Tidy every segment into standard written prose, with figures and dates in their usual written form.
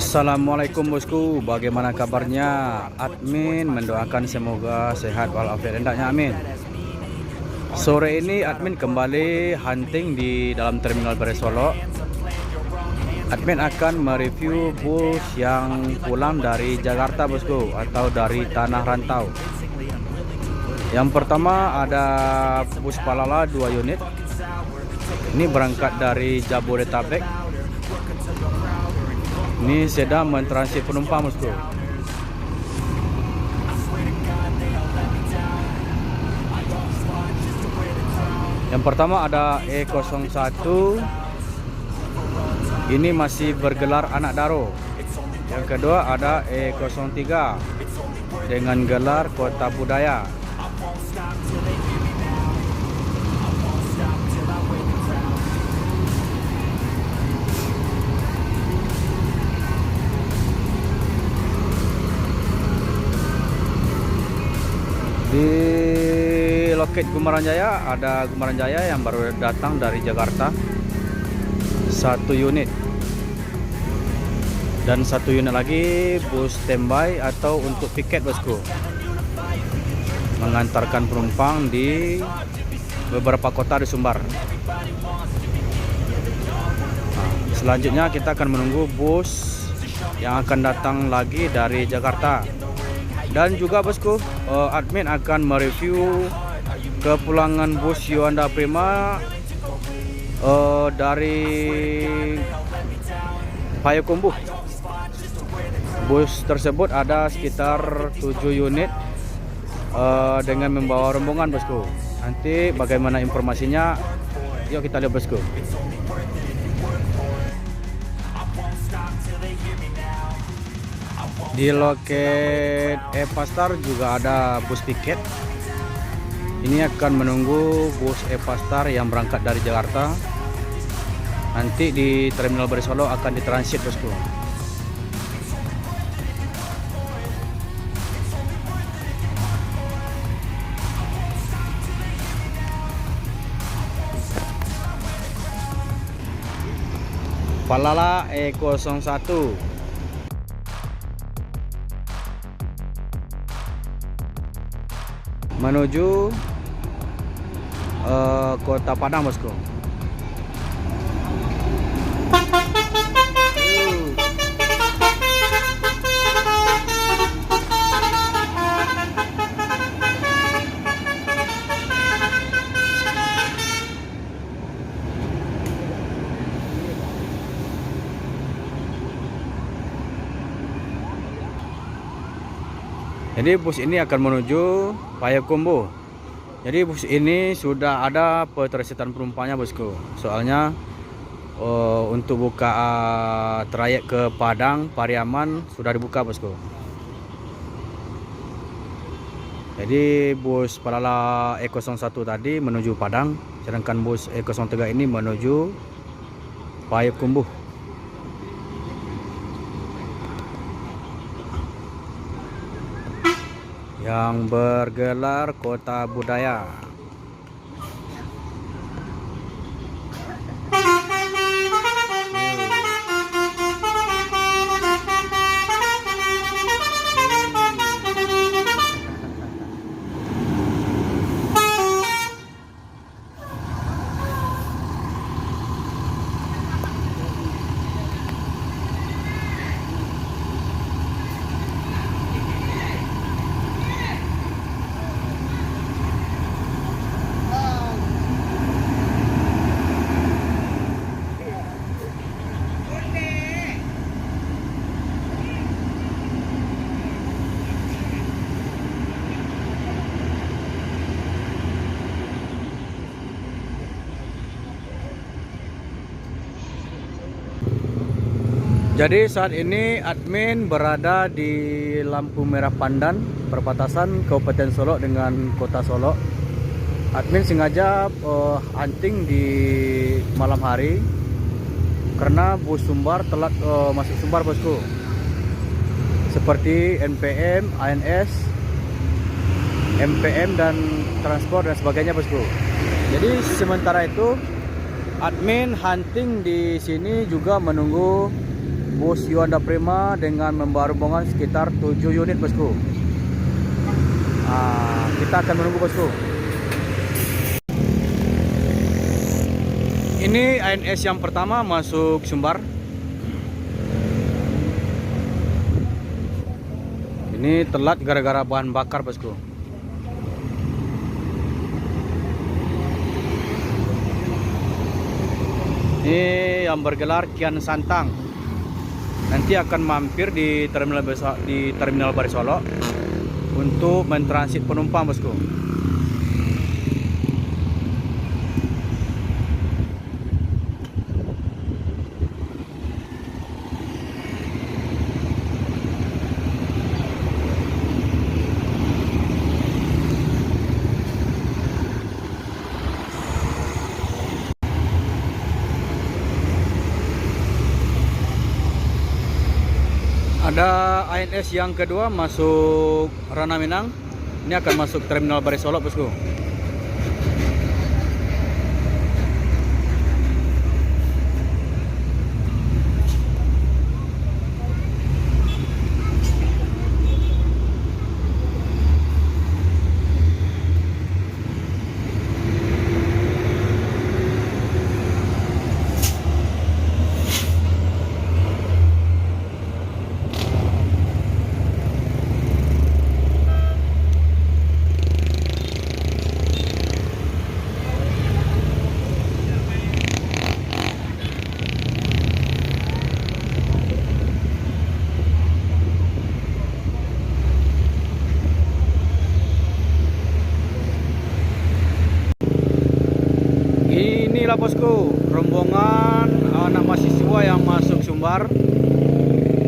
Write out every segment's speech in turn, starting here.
Assalamualaikum bosku, bagaimana kabarnya? Admin mendoakan semoga sehat walafiat hendaknya, amin. Sore ini admin kembali hunting di dalam terminal Beresolo. Admin akan mereview bus yang pulang dari Jakarta bosku, atau dari tanah rantau. Yang pertama ada bus Palala 2 unit. Ini berangkat dari Jabodetabek. Ini sedang mentransit penumpang bosku. Yang pertama ada E01. Ini masih bergelar anak Daro. Yang kedua ada E03 dengan gelar Kota Budaya. Di loket Gumaran Jaya ada Gumaran Jaya yang baru datang dari Jakarta, 1 unit, dan 1 unit lagi bus standby atau untuk piket bosku, mengantarkan penumpang di beberapa kota di Sumbar. Selanjutnya kita akan menunggu bus yang akan datang lagi dari Jakarta. Dan juga bosku, admin akan mereview kepulangan bus Yuanda Prima dari Payakumbuh. Bus tersebut ada sekitar 7 unit dengan membawa rombongan bosku. Nanti bagaimana informasinya, yuk kita lihat bosku. Di loket Epastar juga ada bus piket. Ini akan menunggu bus Epastar yang berangkat dari Jakarta. Nanti di terminal Beresolo akan ditransit bosku. Palala E01 menuju Kota Padang bosku. Jadi bus ini akan menuju Payakumbuh. Jadi bus ini sudah ada ketersediaan penumpangnya bosku. Soalnya untuk buka trayek ke Padang, Pariaman sudah dibuka bosku. Jadi bus Palala E01 tadi menuju Padang, sedangkan bus E03 ini menuju Payakumbuh. Yang bergelar Kota Budaya. Jadi saat ini admin berada di lampu merah Pandan, perbatasan Kabupaten Solok dengan Kota Solok. Admin sengaja hunting di malam hari karena bus Sumbar telat masuk Sumbar bosku. Seperti NPM, ANS, MPM dan transport dan sebagainya bosku. Jadi sementara itu admin hunting di sini juga menunggu bus Yuanda Prima dengan membawa rombongan sekitar 7 unit bosku. Kita akan menunggu bosku. Ini ANS yang pertama masuk Sumbar. Ini telat gara-gara bahan bakar bosku. Ini yang bergelar Kian Santang. Nanti akan mampir di terminal Barisolo untuk mentransit penumpang bosku. Ada ANS yang kedua masuk Rana Minang. Ini akan masuk terminal Barisolo bosku. Inilah bosku, rombongan anak mahasiswa yang masuk Sumbar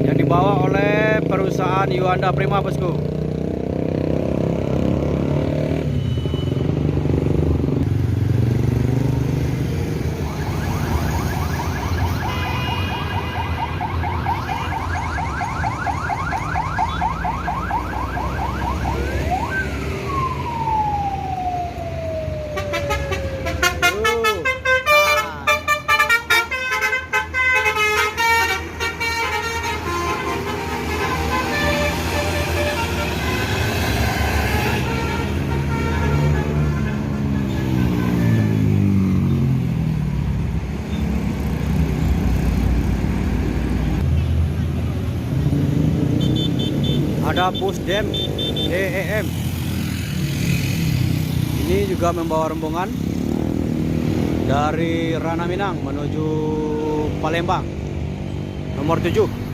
yang dibawa oleh perusahaan Yuanda Prima bosku. Ada bus DEM DEM. Ini juga membawa rombongan dari Rana Minang menuju Palembang nomor 7.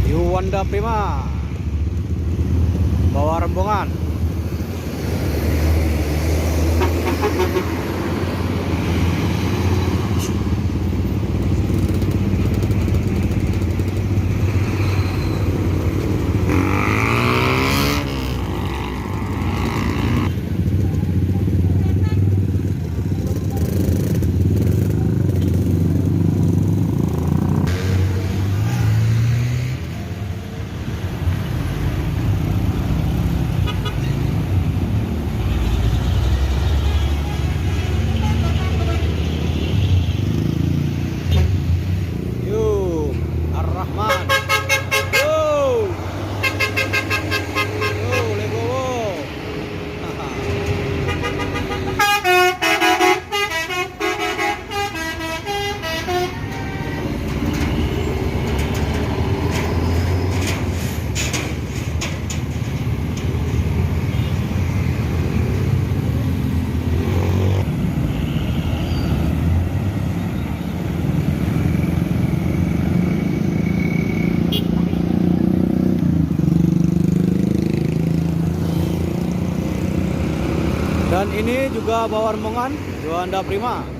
Yuanda Prima bawa rombongan. Dan ini juga bawa rombongan Juanda Prima.